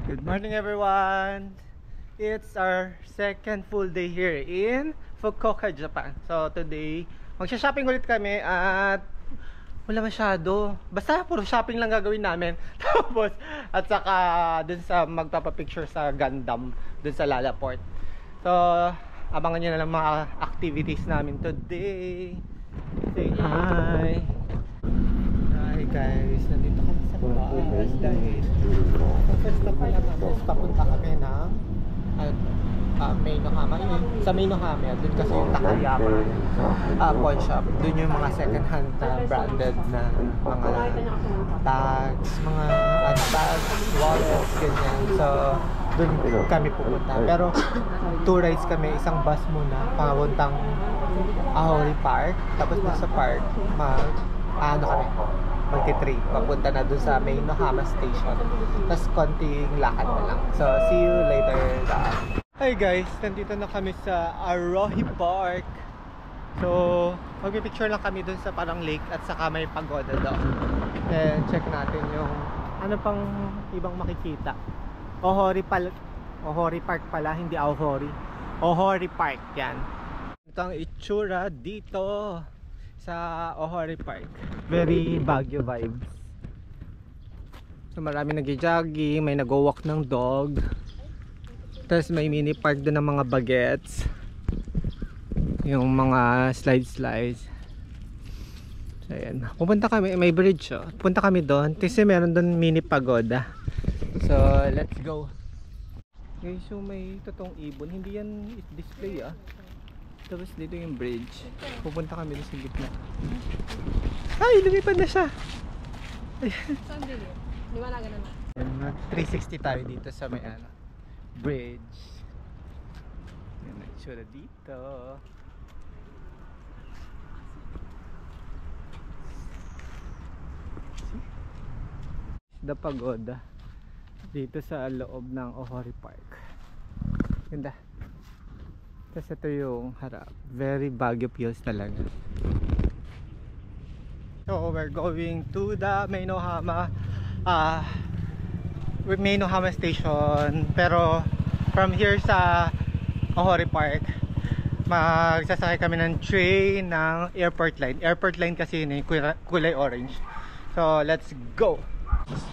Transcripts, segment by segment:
Good morning everyone! It's our second full day here in Fukuoka, Japan. So today, magsha-shopping ulit kami at wala masyado. Basta puro shopping lang gagawin namin. Tapos, at saka dun sa magpapapicture sa Gundam, dun sa Lalaport. So, abangan nyo na lang mga activities namin today. Say hi! Hi guys, nandito kami sa bus dahil first na pala namin, papunta kami ng Meinohama. Sa Meinohama, dun kasi yung Takayama pawn shop. Dun yung mga second hand branded na mga tags, mga bags, wallets, ganyan. So, dun kami pupunta. Pero 2 rides kami, isang bus muna papuntang Ahori Park. Tapos dun sa park, magti-trip, papunta na dun sa Meinohama station. Tapos konting lakad na lang. So, see you later. Hi guys, nandito na kami sa Ahori Park. So, magpipicture lang kami dun sa parang lake at saka may pagoda daw. Then, check natin yung ano pang ibang makikita. Ahori Park pala, hindi Ahori. Ahori Park, yan. Ito ang itsura dito sa Ahori Park. Very Baguio vibes. So marami nag-jogging, may nag-walk ng dog. Tapos may mini park doon ng mga bagets. Yung mga slides. So ayan. Pupunta kami, may bridge oh. Punta kami doon. Kasi meron doon mini pagoda. So let's go. Guys, so may totoong ibon. Hindi yan display ah. Tapos dito yung bridge. Pupunta kami dito sa gitna. Ay, lumipad na siya. Saan dito? Liwanagan na. 360 tayo dito sa may bridge. Yan ang itsura dito. The pagoda dito sa loob ng Ahori Park. Ganda. Tapos ito yung harap. Very Baguio feels talaga. So we're going to the Meinohama station. Pero from here sa Ahori Park, magsasakay kami ng train ng airport line. Airport line kasi yun yung kulay orange. So let's go!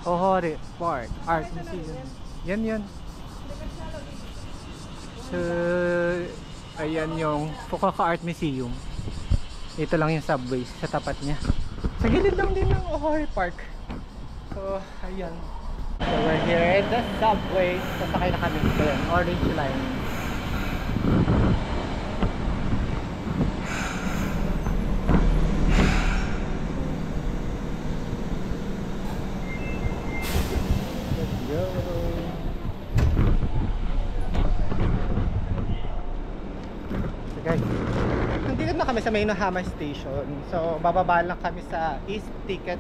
Ahori Park Art Museum. Yan. So ayan yung Fukuoka Art Museum. Ito lang yung subway sa tapat niya. Sa gilid lang din ng Ahori Park. So, ayan. So, we're here in the subway. Sasakay na kami sa orange line. Let's go. Guys, nandito na kami sa Meinohama station. So bababa lang kami sa East Ticket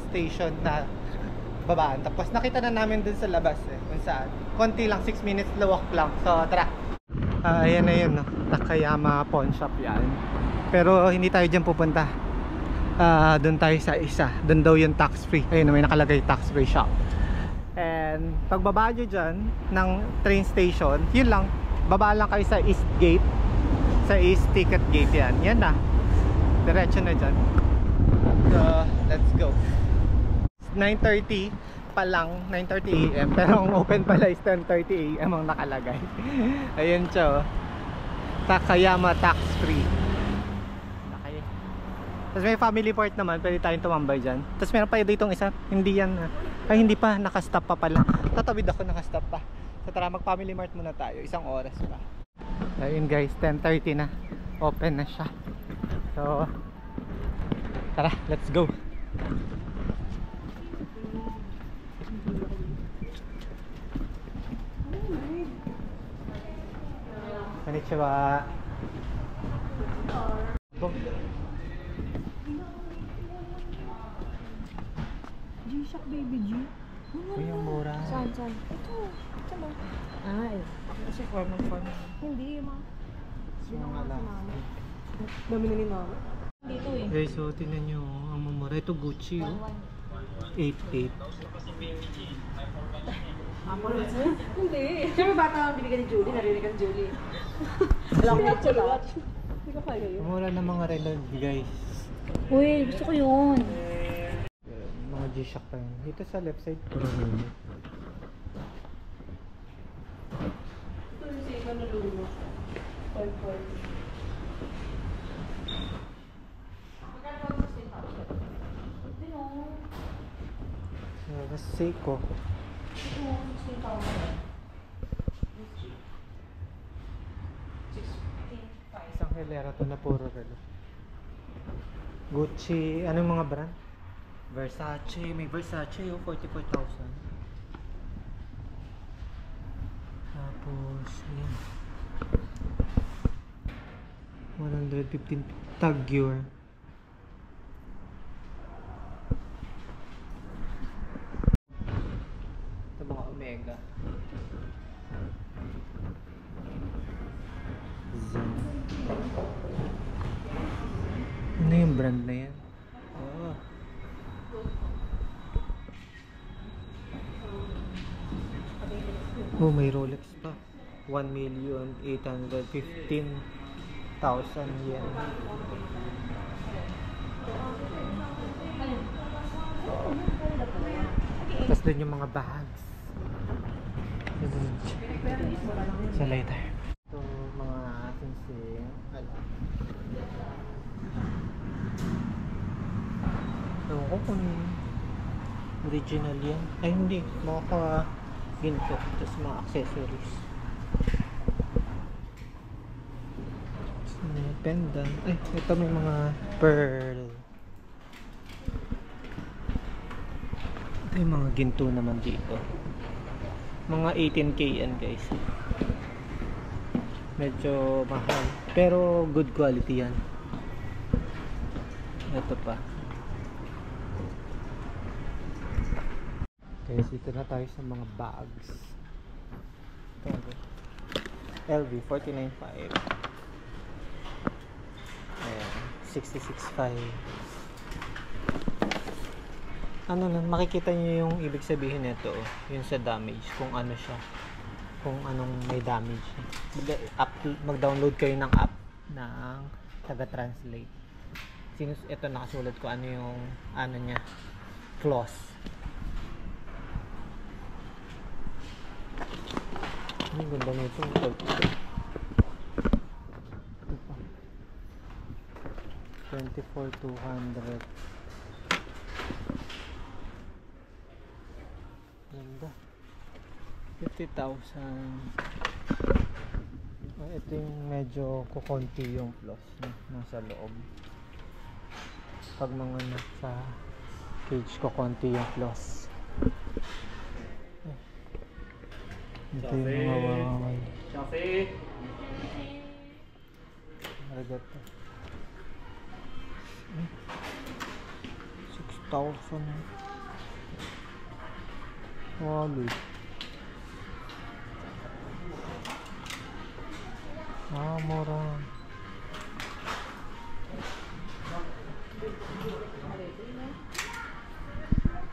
Station na babaan. Tapos nakita na namin dun sa labas kung saan. Konti lang, 6 minutes walk lang. So tara. Ayan na yun no? Takayama pawn shop yan. Pero hindi tayo dyan pupunta. Dun tayo sa isa. Dun daw yung tax free. Ayun, may nakalagay tax free shop. And pagbaba nyo dyan ng train station, yun lang, baba lang kayo sa East Gate. Sa East Ticket Gate yan. Yan na. Diretso na dyan. So, let's go. 9:30 pa lang. 9:30 AM. Pero ang open pala is 10:30 AM ang nakalagay. Ayun siya. Takayama tax free. Okay. Tapos may family part naman. Pwede tayong tumambay dyan. Tapos meron pa ditong isa. Hindi yan. Ay, hindi pa. Nakastop pa pala. Tatawid ako. Nakastop pa. So tara, mag family mart muna tayo. 1 oras pa. Ayun guys, 10:30 na. Open na siya. So tara, let's go. Konnichiwa. G-Shock baby G. Uy, ang mura. Saan? Ito. Ito ba? Ay. Kasi formal. Hindi, ma. Sino nga lang. Dami na ni mama. Dito eh. Guys, so tingnan nyo. Ang mamura. Ito Gucci oh. 8.8. Apple Watch mo? Hindi. Siyempre bata ang binigyan ni Julie, narinig ka ni Julie. Alam ko Apple Watch. Hindi ko kaya yun. Mura ng mga relo, guys. Uy, gusto ko yun. Mga G-Shock pa yun. Dito sa left side, puro relo. Ito yung sa iba na lulo. 540. Seiko. Isang hilera to na puro relo. Gucci, anong mga brand? Versace, may Versace oh, 44,000. Tapos, yan. 115 Tagure. Ito mga Omega. Zen. Ano yung brand na yan? Oh. Oh, may Rolex pa. 1,815,000 yen. Tapos doon yung mga bags. Sa later. Ito mga singsing. Ewan ko kung original yan. Ay hindi. Mga ginto. Tapos mga accessories. Tapos may pendant. Ay, ito may mga pearl. Ito yung mga ginto naman dito. Mga 18K yan guys. Medyo mahal. Pero good quality yan. Ito pa. Guys, dito na tayo sa mga bags. Ito. LV 49.5. Ayan. 66.5. Ano na, makikita nyo yung ibig sabihin nito, yung sa damage, kung ano siya, kung anong may damage. Mag-download kayo ng app ng taga-translate. Since ito nakasulat ko ano yung ano niya, flaws. Ang ganda nito. 24,200. Ganda. 50,000. Ito yung medyo kukonti yung flaws nasa loob. Pag mga nasa cage kukonti yung flaws. Ito yung mga wawaway. Coffee. Maragat to. 6,000. Wali. Mura.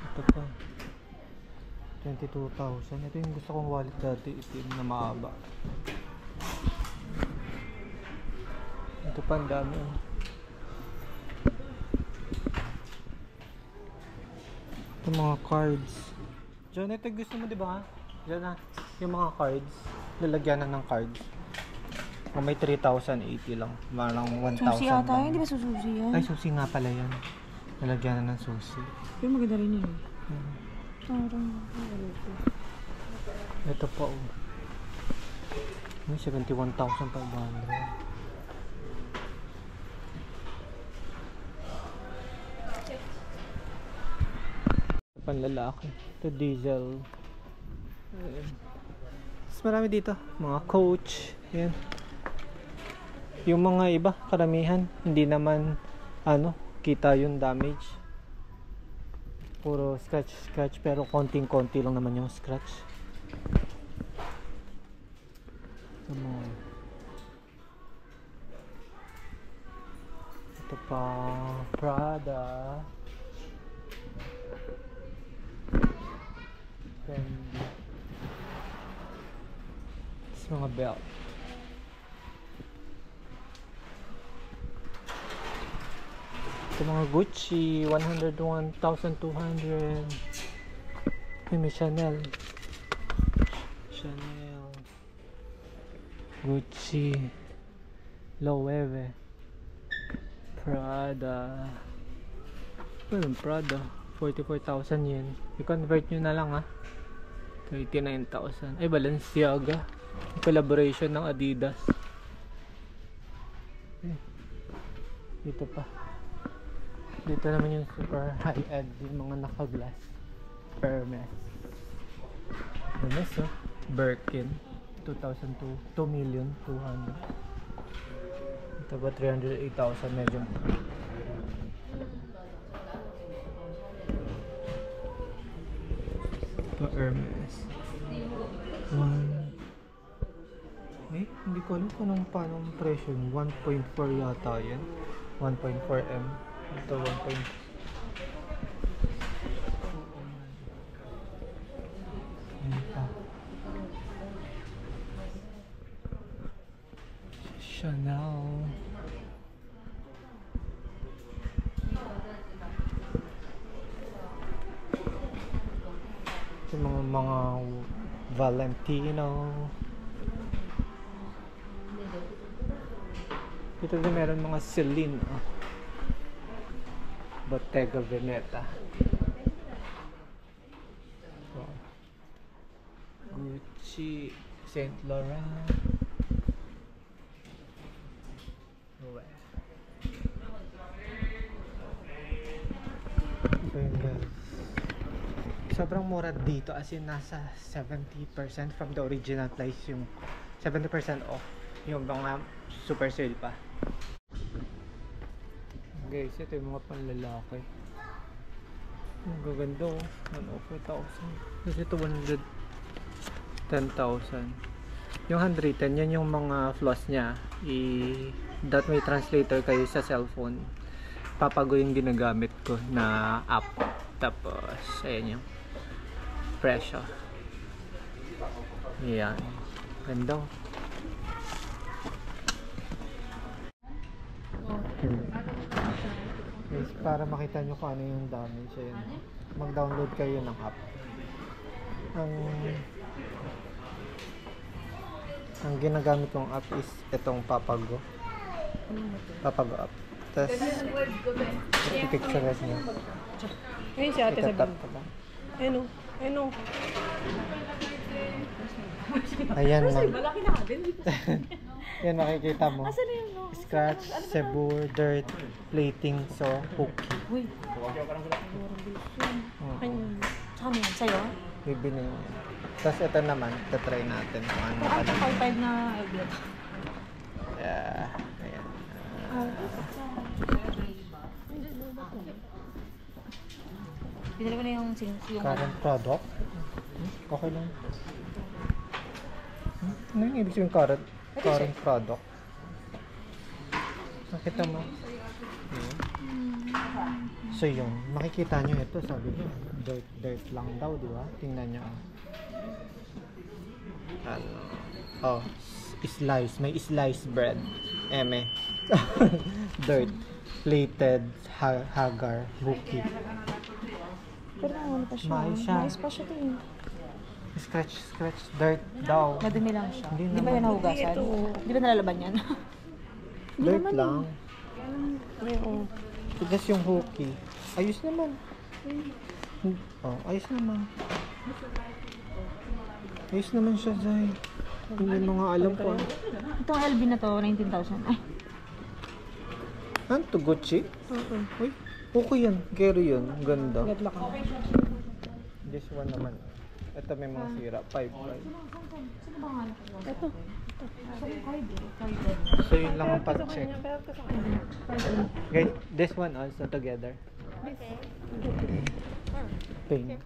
Ito pa. 22,000. Ito yung gusto kong wallet dati, itim na maaba. Ito pa, ang dami. Ito mga cards. John, ito gusto mo, diba? Diyan na, yung mga cards. Lalagyan na ng cards. Oh, may 3,080 lang. Malang 1,000 Susi ata lang. yun, di ba susi yan? Ay, susi nga pala yan. Lalagyan na ng susi. Pero maganda rin yun. Ito pa oh. May 71,500. Panlalaki. Ito diesel. Mas marami dito. Mga Coach. Yan. Yung mga iba, karamihan, hindi naman ano, kita yung damage. Puro scratch pero konting-konti lang naman yung scratch. Ito pa, Prada. Fendi. Mga belt. Ito mga Gucci, 101,200. May Chanel. Chanel. Gucci. Loewe. Prada. Well, Prada. 44,000 yen. I-convert nyo na lang 39,000. Ay, Balenciaga. Collaboration ng Adidas. Dito pa. Dito naman yung super high-end. Yung mga naka-glass. Hermes. Hermes, Birkin. 2002. 2,200,000. Ito ba 308,000? Medyo ito Hermes. Hindi ko alam kung paano ang presyo. 1.4 yata yan. 1.4M. Ito 1. Chanel. Yung mga Valentino. Ito din meron mga Celine. Bottega Veneta. Gucci, Saint Laurent. Sobrang mura dito, as in nasa 70% from the original price, yung 70% off, yung mga super sale pa. Guys, ito yung mga panlalaki. Ang gaganda, 104,000. Kasi ito 110,000. Yung 110, yan yung mga flaws nya. That may translator kayo sa cellphone. Papago yung ginagamit ko na app. Tapos, ayan yung presyo. Yan. Ganda. Guys, para makita nyo kung ano yung damage, ayan. Mag-download kayo ng app. Ang ginagamit kong app is itong Papago. Papago app. Tapos, i-picture nyo. Ngayon si ate Itatap sabi. ko lang. Ano? Ayan na. Malaki na din. Yan, makikita mo. Asan na yun? Scratch, sebur, dirt, plating, so, hooky. Uy. Saan yun? Sa'yo? Bibili mo yan. Tapos ito naman, tatry natin kung ano. Parang 5 na agad. Yeah, ayan. Pinili ko na yung Current product? Okay lang. Ano yung ibig sabihin current product? Nakita mo? So yun, makikita nyo ito, sabi nyo, dirt lang daw, di ba? Tingnan nyo. Slice, may slice bread. Dirt, plated, hagar, hooky. Pero ano pa siya? Maayos siya. Maayos pa siya din. Scratch, dirt daw. Madumi lang siya. Hindi Di ba yan naman. nahugasan? Di ba nalalaban yan? Dirt lang. Oo. Tigas yung hooky. Ayos naman. Ayos naman. Ayos naman siya, Zay. Hindi mo nga alam ko. Itong LB na to, 19,000. Ay. Ano to, Gucci? Uy, okay yan. Kero yun. Ganda. Gadlock ako. This one naman. Ito may mga sira. 5. Sino ba nga? Ito. So yun lang ang pag-check. Guys, this one also together. Pain.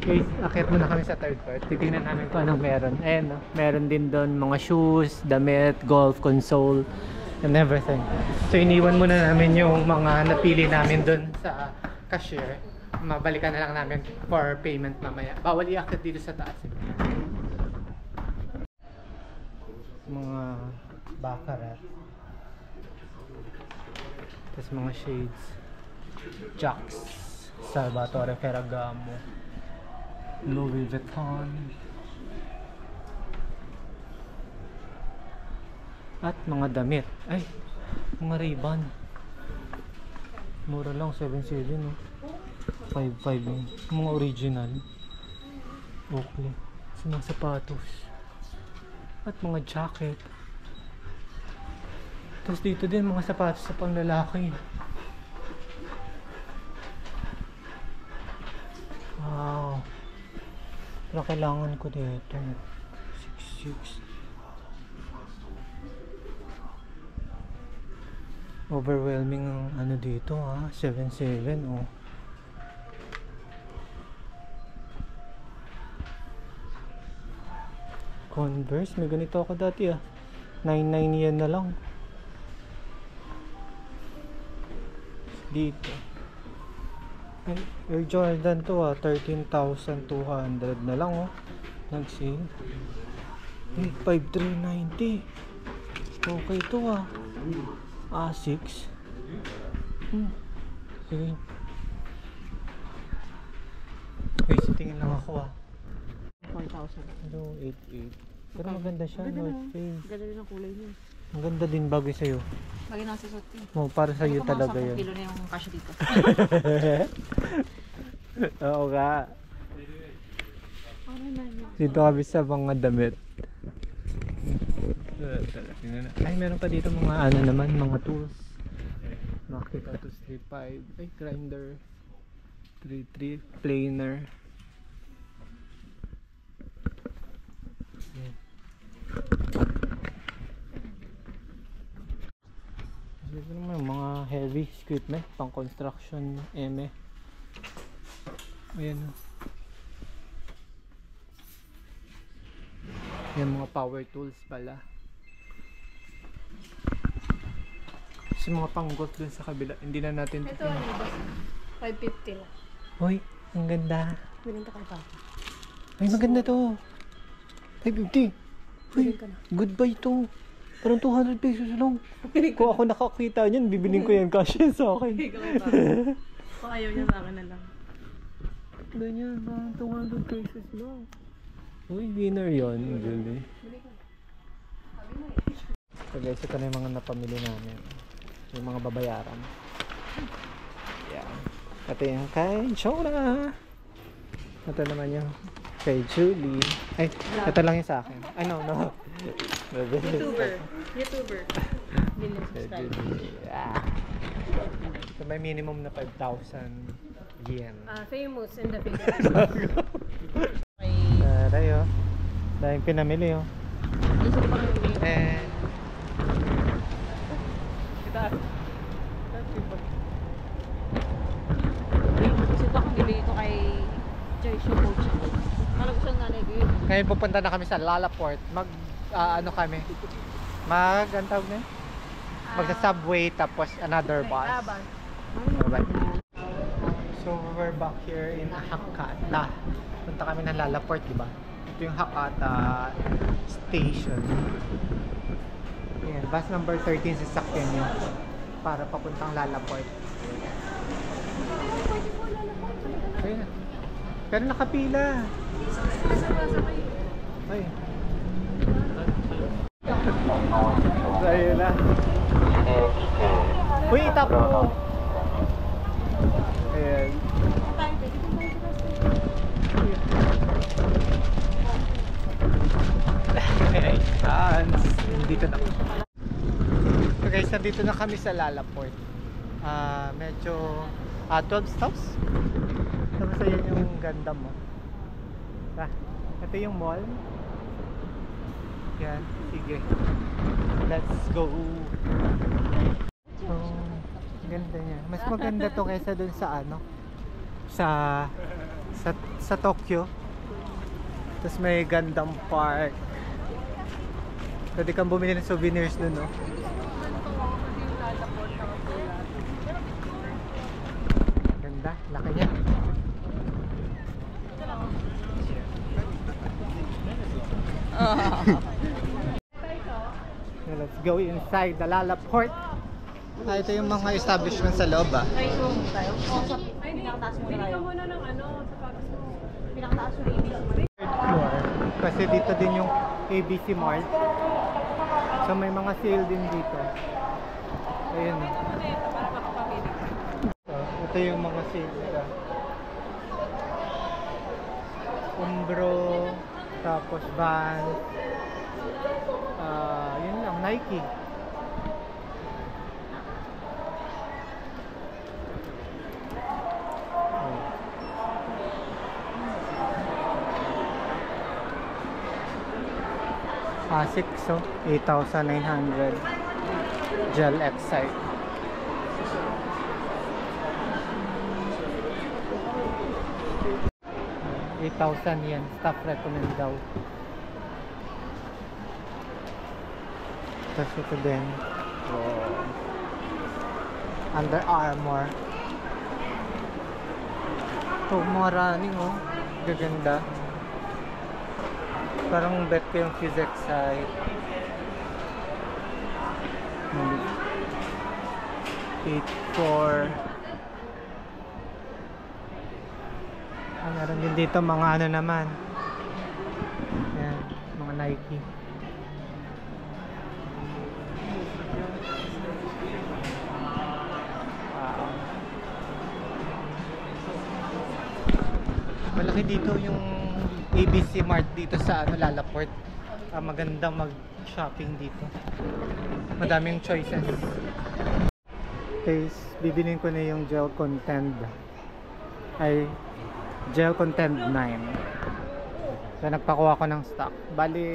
Guys, akit muna kami sa third floor. Titingnan namin kung anong meron. Ayan, no? Meron din doon mga shoes, damit, golf console, and everything. So iniwan muna namin yung mga napili namin doon sa cashier. Mabalikan na lang namin for payment mamaya. Bawal i-akit dito sa taas. Mga baccarat. Tapos mga shades. Jacks. Salvatore Ferragamo. Louis Vuitton. At mga damit. Ay, mga Ray-Ban. Mura lang, 7.7 no? 5.5 yun. Mga original. Okay. Sa mga sapatos. At mga jacket. Tapos dito din mga sapatos sa panglalaki. Wow. Pero kailangan ko dito. 6.6. Overwhelming ang ano dito ha. 7.7 oh. Converse, may ganito ako dati ah. 99 yen na lang. Dito. Air Jordan to ah, 13,200 na lang oh. Nag-sale. 5,390. Okay to ah. Asics. Sige. Guys, tingin lang ako ah. 4,000. Ano, 8.8. Pero maganda siya, Maganda North na. Face. Ganda rin ang kulay niya. Ang ganda din bagay sa'yo. Lagi nasa suot ko. Oh, para sa'yo talaga Mga 10 yun. kilo na yung kasya dito. Oo nga. Ano na yun? Dito kami sa mga damit. Ay, meron pa dito mga ano naman, mga tools. Makita 235. Ay, grinder. 3.3. Planer. Yan. Dito naman mga heavy equipment pang construction eme. Ayan. Yan mga power tools pala. Kasi mga pang-golf dun sa kabila. Hindi na natin Ito ano ba? 550 lang. Hoy, ang ganda. Bininta kay Papa. Ay, maganda to. 550. Uy, Bilhin ka na. goodbye to. Parang 200 pesos lang. Kung ako nakakita niyan, bibiling ko yan kasi sa akin. Ikaw kay Papa. Kung ayaw niya sa akin na lang. Ganyan, parang 200 pesos lang. Uy, winner yun, Julie. So guys, ito na yung mga napamili namin. Yung mga babayaran. Yan. Ito yung kay Jonah. Ito naman yung kay Julie. Ay, ito lang yung sa akin. Ay, no. YouTuber. Bilhin Kay subscribe. Julie. So may minimum na 5,000 yen. Famous in the Philippines. Okay. Tayo. Dahil pinamili oh. Gusto ko pa kami. Kita. Gusto ko akong bibili ito kay Joyce yung coach. Parang gusto ng nanay ko yun. Ngayon pupunta na kami sa Lalaport. Ano kami? Ang tawag na yun? Magsa-subway tapos another bus. Bye. So we're back here in Hakata. Punta kami ng Lalaport, di ba? Ito yung Hakata station. Ayan, bus number 13 sasakyan nyo para papuntang Lalaport. Ayun. Pero nakapila. Ay. So, ayun na. Uy, itap mo. Ayan. Hey, chance. Dito na. So guys, nandito na kami sa Lalaport. Medyo 12 stops. Tapos ayun yung ganda mo. Ito yung mall. Yan, sige. Let's go. So, ganda niya. Mas maganda to kaysa dun sa ano? Sa Tokyo. Tapos may gandang park. Pwede kang bumili ng souvenirs dun, no? Ganda, laki niya. go inside the Lalaport. Ito yung mga establishment sa loob Ay, ito tayo. Oo, sa pinakataas mo tayo. muna ng ano, sapatos mo. Pinakataas mo yung ABC. third floor. Kasi dito din yung ABC Mart. So may mga sale din dito. Ayun. Para makapamili. So, ito yung mga sale nila. Umbro, tapos Vans. Yun lang, Nike. Asics, so 8,900 gel Excite. yen, staff recommend daw. Tapos ito din. Under Armour. Ito, mga running, oh. Gaganda. Parang bet ko yung Fuse Excite. 8.4. Meron din dito mga ano naman. Ayan, mga Nike. Malaki dito yung ABC Mart dito sa ano, Lalaport. Magandang mag-shopping dito. Madaming choices. Okay, bibilin ko na yung gel contend. Ay, gel contend 9. So nagpakuha ko ng stock. Bali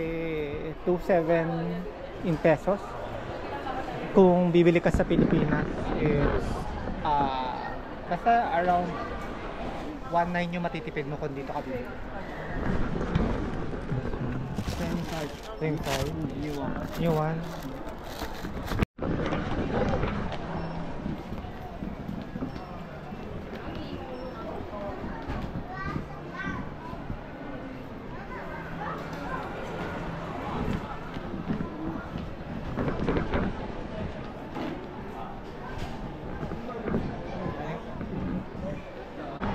2.7 in pesos. Kung bibili ka sa Pilipinas is basta around 1.9 yung matitipid mo kung dito ka bibili. Same size. New one.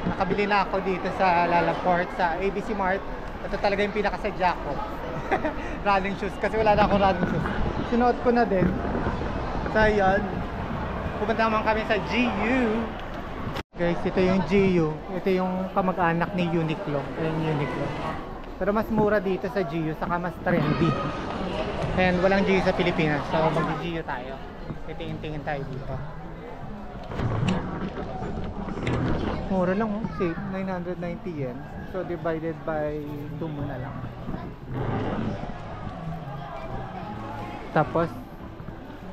Nakabili na ako dito sa Lalaport sa ABC Mart. Ito talaga yung pinakasadya ko. Running shoes kasi wala na akong running shoes. Sinuot ko na din. So ayan, pupunta naman kami sa GU. Guys, ito yung GU. Ito yung kamag-anak ni Uniqlo. Ayan Uniqlo. Pero mas mura dito sa GU, saka mas trendy. And walang GU sa Pilipinas, so mag-GU tayo. Titingin-tingin tayo dito. Mura lang, oh. Safe, 990 yen. So divided by 2 mo na lang. Tapos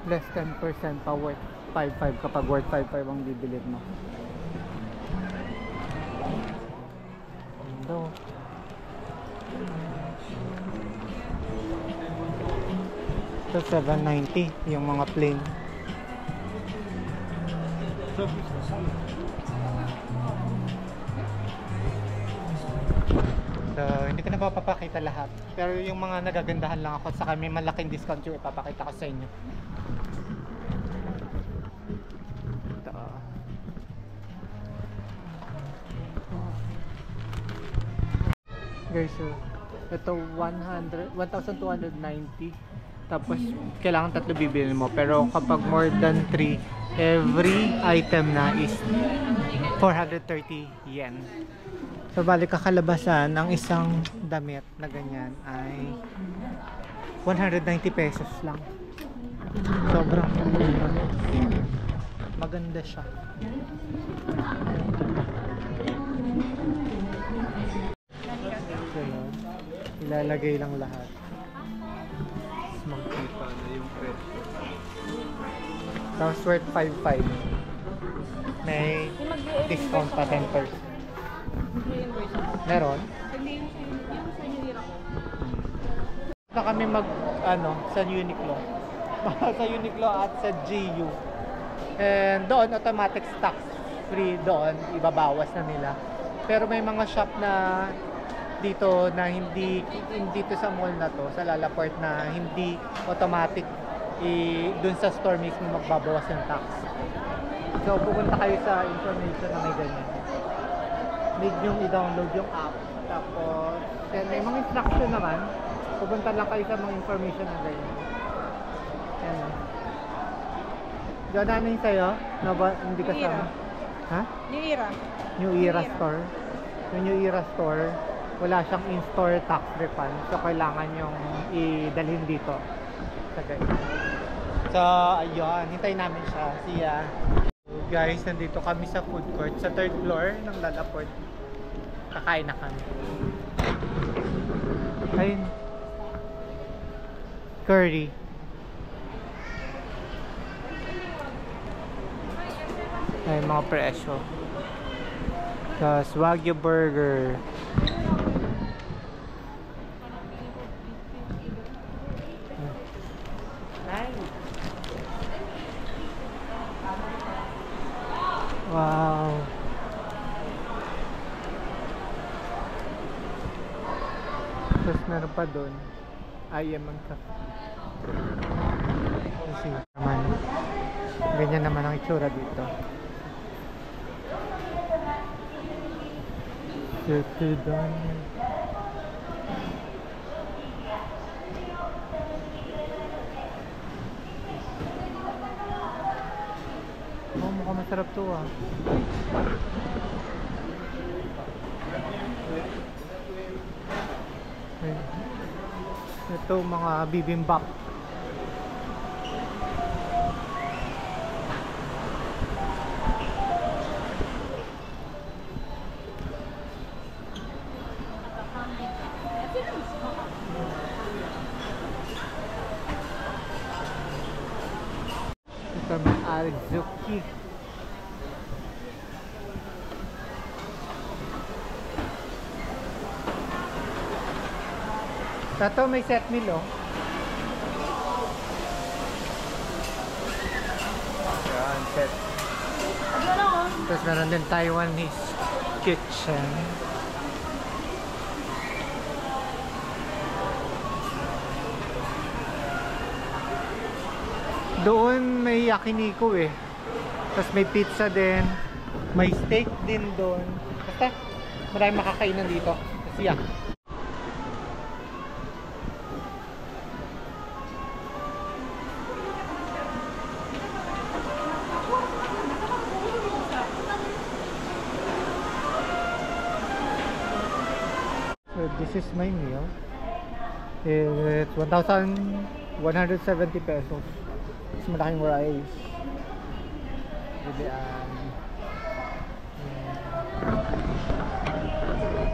less 10% pa worth 5.5 kapag worth 5.5 ang bibilid mo. Ito. Ito 790 yung mga plain. So, hindi ko na papapakita lahat. Pero yung mga nagagandahan lang ako, saka may malaking discount yung ipapakita ko sa inyo. Ito. Guys, so, ito 1,290. Tapos, kailangan 3 bibili mo. Pero kapag more than 3, every item na is 430 yen. So bali kakalabasan ng isang damit na ganyan ay 190 pesos lang. Sobrang maganda siya. So, ilalagay lang lahat. Makita na yung presyo. Tapos worth 5.5. May discount pa 10%. Meron? Hindi yung sa hinira ko. Na kami mag sa Uniqlo. Sa Uniqlo at sa GU. And doon automatic stocks free doon, ibabawas na nila. Pero may mga shop na dito na hindi dito sa mall na to, sa Lalaport na hindi automatic dun sa store mismo magbabawas ng tax. So pupunta kayo sa information na may ganyan. Need nyo i-download yung app. Tapos, then may mga instruction naman. Pupunta lang kayo sa mga information na ganyan. Yan. Diyan na yung sa'yo? No, ba, hindi ka sama? Ha? New Era. New Era Store. Yung New Era Store, wala siyang in-store tax refund. So, kailangan yung idalhin dito. Sa ganyan. So, ayun. Hintayin namin siya. See ya. Guys, nandito kami sa food court. Sa 3rd floor ng Lalaport. Kakain na kami. Ayun. Curry. Ay, mga presyo. Tapos, Wagyu Burger. Wow. Tapos meron pa doon. Ayaman Cafe. Kasi naman, ganyan naman ang itsura dito. Ito doon. Oh, mukhang masarap to ah. Ito mga bibimbap. Ito may Arzuki. Ito may set meal oh. Yan, set. Tapos meron din Taiwanese kitchen. Doon may yakiniku eh. Tapos may pizza din. May steak din doon. Basta maraming makakainan dito. Kasi yak. So this is my meal. It's 1,170 pesos. It's malaking rice. Bibian.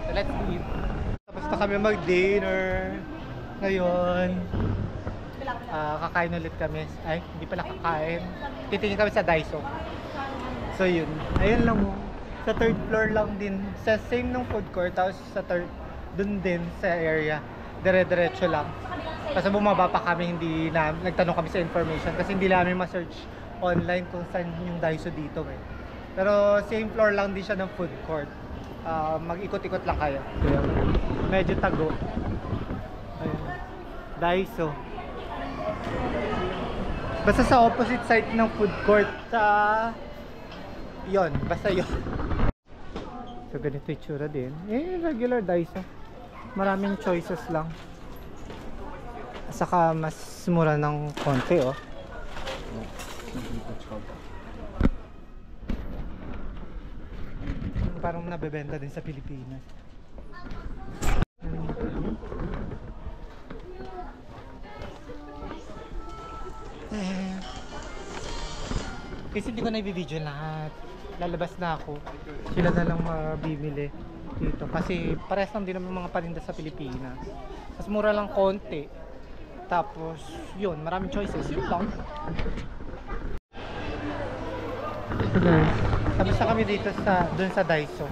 So let's eat. Tapos na kami mag-dinner. Ngayon, kakain ulit kami. Ay, hindi pala kakain. Titingin kami sa Daiso. So yun. Ayun lang mo. Sa 3rd floor lang din. Sa same ng food court. Tapos sa 3rd, dun din sa area. Dire-diretso lang. Kasi bumaba pa kami, hindi na nagtanong kami sa information kasi hindi namin ma-search online kung saan yung Daiso dito eh. Pero same floor lang din siya ng food court. Mag-ikot-ikot lang kayo. Medyo tago. Ayun. Daiso. Basta sa opposite side ng food court sa yon, basta yon. So ganito yung tsura din. Regular Daiso. Maraming choices lang. Saka mas mura ng konti oh. Parang nabebenta din sa Pilipinas. Kasi hindi ko na i-video lahat. Lalabas na ako. Sila na lang mabibili dito. Kasi parehas lang din naman mga paninda sa Pilipinas. Mas mura lang konti. Tapos, yun, maraming choices. Yun lang. So guys, tapos na kami dito dun sa Daiso.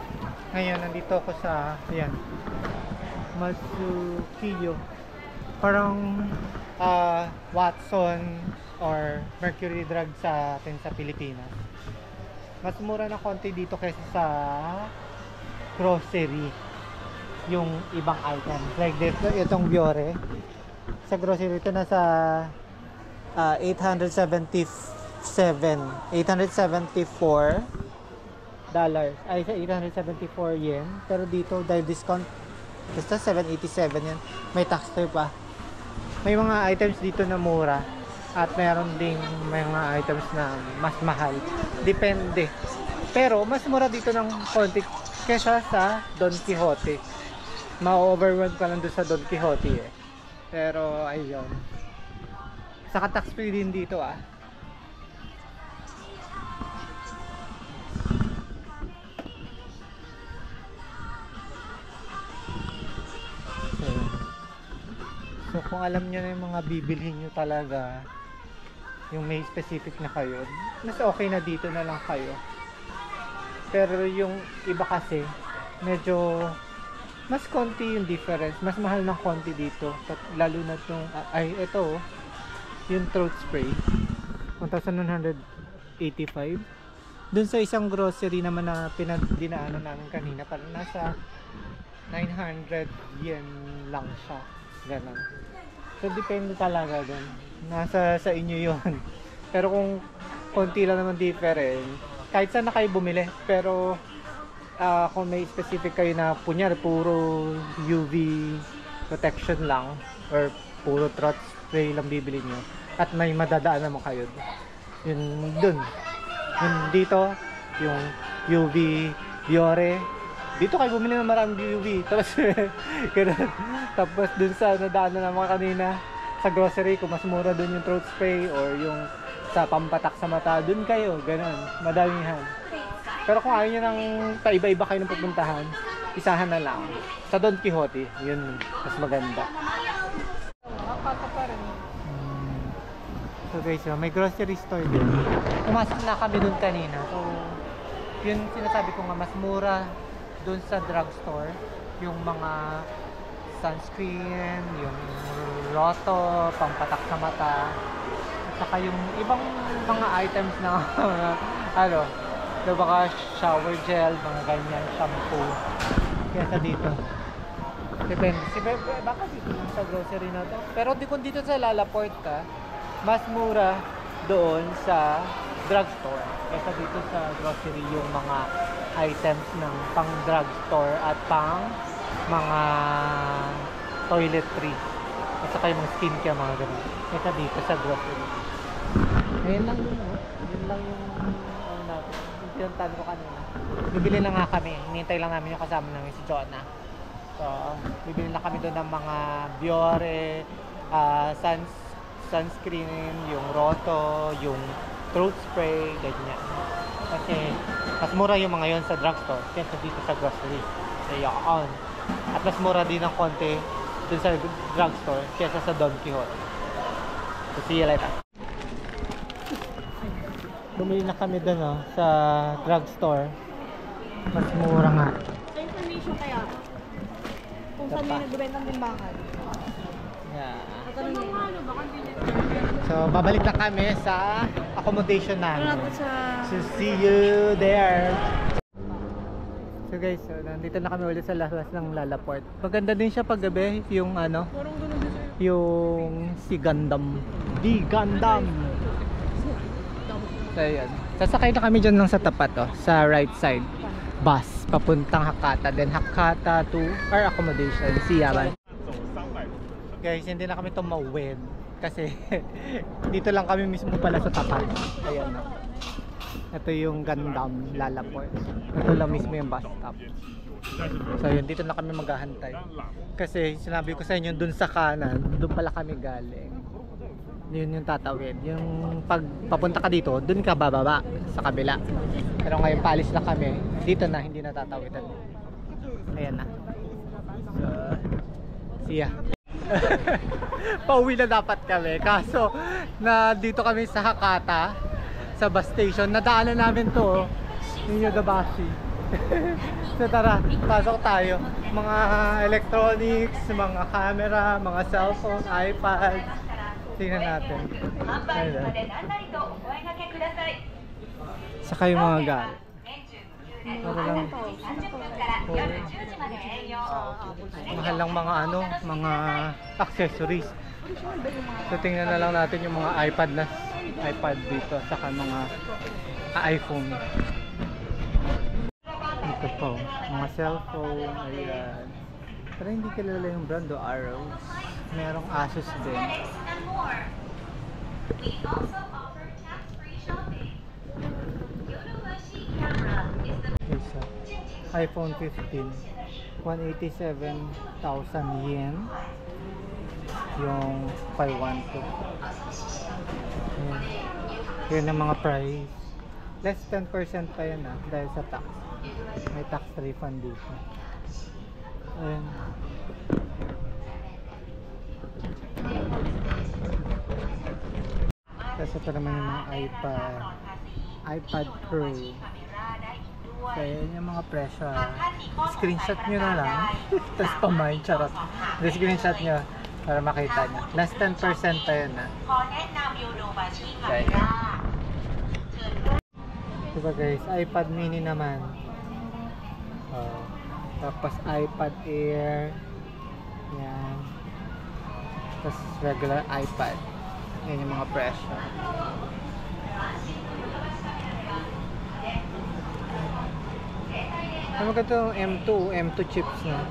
Ngayon, nandito ako sa, ayan, Matsukiyo. Parang Watson or Mercury Drug sa atin sa Pilipinas. Mas mura na konti dito kaysa sa grocery yung ibang items. Like dito, itong Biore. Sa grocery ito nasa $874 ay sa 874 yen, pero dito dahil discount basta 787 yan, may tax pa. May mga items dito na mura at meron ding mga items na mas mahal, depende, pero mas mura dito ng konti kesa sa Don Quixote. Ma-overwhelm ka lang doon sa Don Quixote eh. Pero ayun, saka tax free din dito ah. So kung alam nyo na yung mga bibilhin nyo talaga, yung may specific na kayo, mas okay na dito na lang kayo. Pero yung iba kasi, medyo mas konti yung difference, mas mahal ng konti dito. Lalo na itong, ito, yung throat spray, 1,985. Dun sa isang grocery naman na dinaanan namin kanina, parang nasa 900 yen lang siya. Ganon. So depende talaga dun. Nasa sa inyo yon. Pero kung konti lang naman different, kahit saan na kayo bumili. Pero kung may specific kayo na punyari puro UV protection lang or puro throat spray lang bibili nyo at may madadaan naman kayo, yun dun. Yun dito, yung UV Biore, dito kayo bumili ng maraming UV. Tapos ganun. Tapos dun sa nadaan na naman kanina sa grocery, kung mas mura dun yung throat spray or yung sa pampatak sa mata, dun kayo, ganun, madamihan. Pero kung ayaw nyo nang paiba-iba kayo ng pupuntahan, isahan na lang sa Don Quixote, yun mas maganda. Nakakata pa rin. So guys, may grocery store din. Pumasok na kami dun kanina. So yun sinasabi ko nga, mas mura dun sa drugstore, yung mga sunscreen, yung roto, pampatak sa mata, at saka yung ibang mga items na ano, baka shower gel, mga ganyan, shampoo. Kaya sa dito, depende. Baka dito sa grocery na to. Pero kung dito sa Lalaport ka, mas mura doon sa drugstore kaysa dito sa grocery, yung mga items ng pang drugstore at pang mga toiletry at saka yung mga skincare, mga ganun, kaysa dito sa grocery. Ayun lang yun, no? Yun lang yung natin, yung pinuntahan ko kanina. Bibili na nga kami, hinihintay lang namin yung kasama namin si Jonah. So bibili na kami doon ng mga Biore, sunscreen, yung roto, yung throat spray, ganyan. Kasi mas mura yung mga yon sa drugstore kaysa dito sa grocery. So yun. At mas mura din ng konti dun sa drugstore kaysa sa Don Quixote. So see you later. Bumili na kami dun sa drugstore. Mas mura nga. Sa information kaya, kung saan may nagbibenta ng timbangan. Yeah. Tatanungin. So babalik na kami sa accommodation namin. Sa... So see you there. So guys, so nandito na kami ulit sa labas ng Lalaport. Maganda din siya paggabi, yung ano, yung si Gundam. Di Gundam. So yun. Sasakay na kami dyan lang sa tapat, sa right side. Bus, papuntang Hakata. Then Hakata to our accommodation, Siyaban. Guys, hindi na kami tumawid. Kasi dito lang kami mismo pala sa tapat. Ayan na. Ito yung Gundam Lalaport. Ito lang mismo yung bus stop. So yun, dito na kami maghahantay. Kasi sinabi ko sa inyo, dun sa kanan, dun pala kami galing. Yun yung tatawid. Yung pag papunta ka dito, dun ka bababa sa kabila. Pero ngayon paalis na kami. Dito na, hindi na tatawidan. Ayan na. So, see ya. Pauwi na dapat kami. Kaso, na dito kami sa Hakata, sa bus station. Nadaanan namin to, yung Yodobashi. So tara, pasok tayo. Mga electronics, mga camera, mga cellphone, iPad. Tingnan natin. Saka yung mga gamit. Ano lang. Mahal lang mga ano, mga accessories. So tingnan na lang natin yung mga iPad dito, saka mga iPhone. Ito po, mga cellphone, ayan. Pero hindi kilala yung brand o Arrows. Merong Asus din. We also offer tax-free shopping. Camera is the Isa. iPhone 15. 187,000 yen. Yung 512. Ayan. Yun ang mga price. Less 10% pa yan dahil sa tax. May tax refund dito. Ayan. Kasi ito naman yung mga iPad Pro. So yun yung mga presyo. Screenshot nyo na lang. Tapos pamain, charot. Screenshot nyo para makita nyo. Less 10% pa yun Okay. Diba guys, iPad mini naman. Tapos iPad Air. Yan. Tapos regular iPad. Yan yung mga presyo. Ano ba ito? M2 chips na.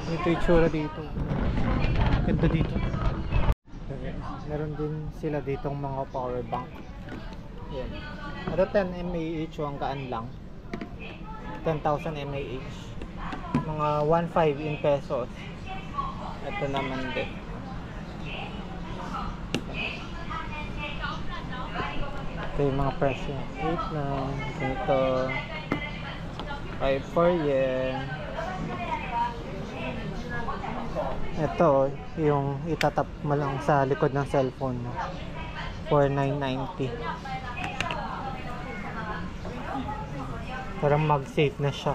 Ito yung tsura dito. Ganda dito. Okay. Meron din sila ditong mga power bank. Yan. Ano 10 mAh hanggang lang. 10,000 mAh. Mga 1.5 in pesos. Ito naman din. Ito yung mga presyo. 8 na. Ito. 5 yen. Ito, yung itatap mo lang sa likod ng cellphone mo. 4,990. Parang mag-safe na siya.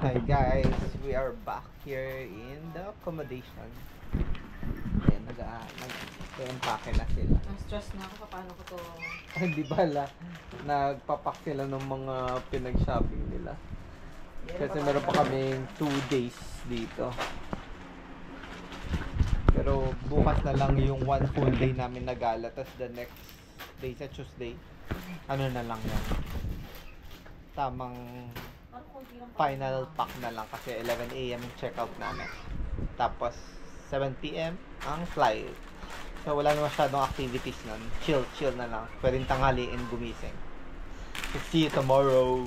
Hi guys, we are back here in the accommodation. Ayan, nag-empake na sila. Na-stress na ako, paano ko to? Hindi bala, nagpapak sila ng mga pinag-shopping nila. Kasi meron pa kaming 2 days dito. Pero bukas na lang yung 1 full day namin na gala. Tapos the next day sa Tuesday, ano na lang yan. Tamang final pack na lang kasi 11 AM yung checkout namin. Tapos 7 PM ang flight. So wala na masyadong activities nun. Chill na lang. Pwedeng tanghaliin gumising. So, see you tomorrow.